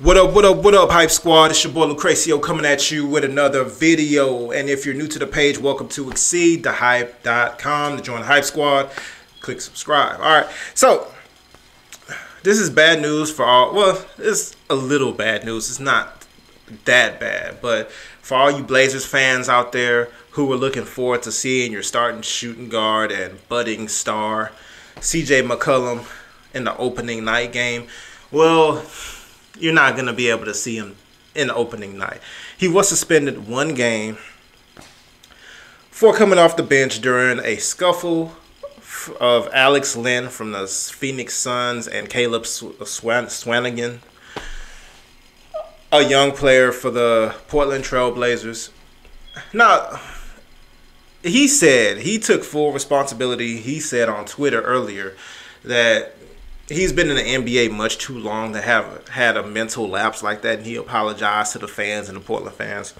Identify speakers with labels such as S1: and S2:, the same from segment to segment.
S1: What up, Hype Squad? It's your boy Lucrecio coming at you with another video. And if you're new to the page, welcome to exceedthehype.com to join the Hype Squad. Click subscribe. Alright, so this is bad news for all. Well, it's a little bad news. It's not that bad. But for all you Blazers fans out there who were looking forward to seeing your starting shooting guard and budding star, McCollum, in the opening night game, well, you're not going to be able to see him in the opening night. He was suspended one game for coming off the bench during a scuffle of Alex Len from the Phoenix Suns and Caleb Swanigan, a young player for the Portland Trail Blazers. Now, he took full responsibility. He said on Twitter earlier that he's been in the NBA much too long to have had a mental lapse like that, and he apologized to the fans and the Portland fans.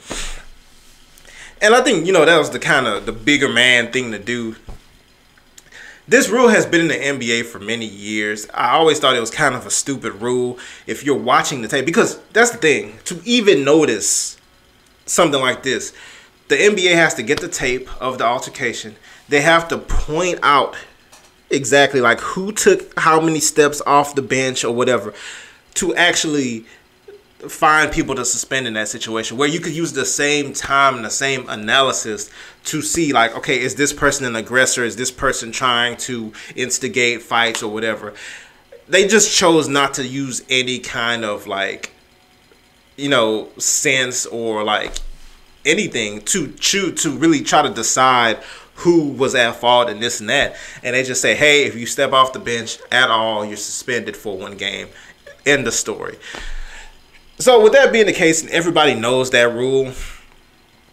S1: And I think, that was the bigger man thing to do. This rule has been in the NBA for many years. I always thought it was kind of a stupid rule if you're watching the tape, because that's the thing. To even notice something like this, the NBA has to get the tape of the altercation. They have to point out exactly like who took how many steps off the bench or whatever to actually find people to suspend in that situation, where you could use the same time and the same analysis to see, like, okay, is this person an aggressor? Is this person trying to instigate fights or whatever? They just chose not to use any kind of sense or anything to really try to decide who was at fault and this and that. And they just say, hey, if you step off the bench at all, you're suspended for one game. End of story. So with that being the case, and everybody knows that rule,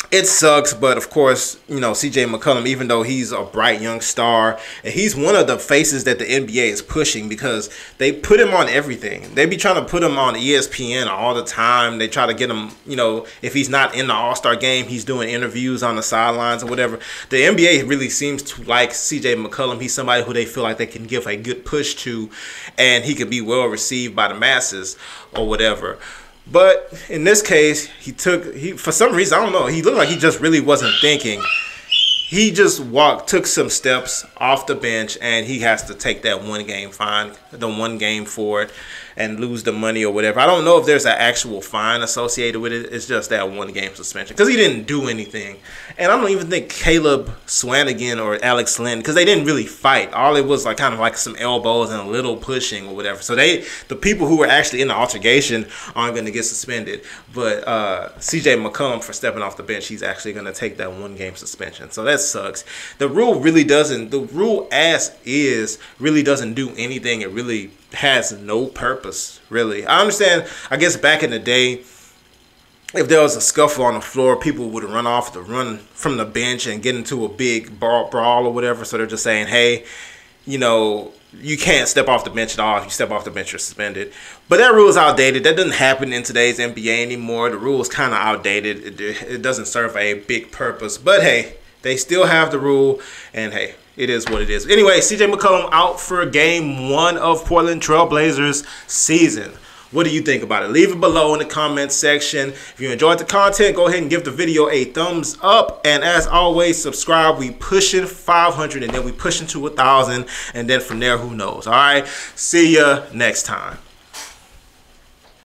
S1: it sucks. But of course, McCollum, even though he's a bright young star, and he's one of the faces that the NBA is pushing, because they put him on everything. They be trying to put him on ESPN all the time. They try to get him, if he's not in the All-Star game, he's doing interviews on the sidelines or whatever. The NBA really seems to like McCollum. He's somebody who they feel like they can give a good push to, and he could be well received by the masses or whatever. But in this case, for some reason, I don't know, he looked like he just really wasn't thinking. He just took some steps off the bench, and he has to take that one game fine, the one game for it, and lose the money or whatever. I don't know if there's an actual fine associated with it. It's just that one game suspension, because he didn't do anything. And I don't even think Caleb Swanigan or Alex Len, because they didn't really fight. All it was kind of like some elbows and a little pushing or whatever. So the people who were actually in the altercation aren't going to get suspended. But McCollum, for stepping off the bench, he's actually going to take that one game suspension. So that sucks. The rule really doesn't. The rule as is really doesn't do anything. It really has no purpose, really. I understand, I guess back in the day, if there was a scuffle on the floor, people would run from the bench and get into a big brawl or whatever. So they're just saying, hey, you can't step off the bench at all. If you step off the bench, you're suspended. But that rule is outdated. That doesn't happen in today's NBA anymore. The rule is kind of outdated. It doesn't serve a big purpose. But hey, they still have the rule, and hey, it is what it is. Anyway, McCollum out for game 1 of Portland Trail Blazers season. What do you think about it? Leave it below in the comments section. If you enjoyed the content, go ahead and give the video a thumbs up. And as always, subscribe. We pushing 500, and then we pushing to 1,000. And then from there, who knows? All right. See ya next time.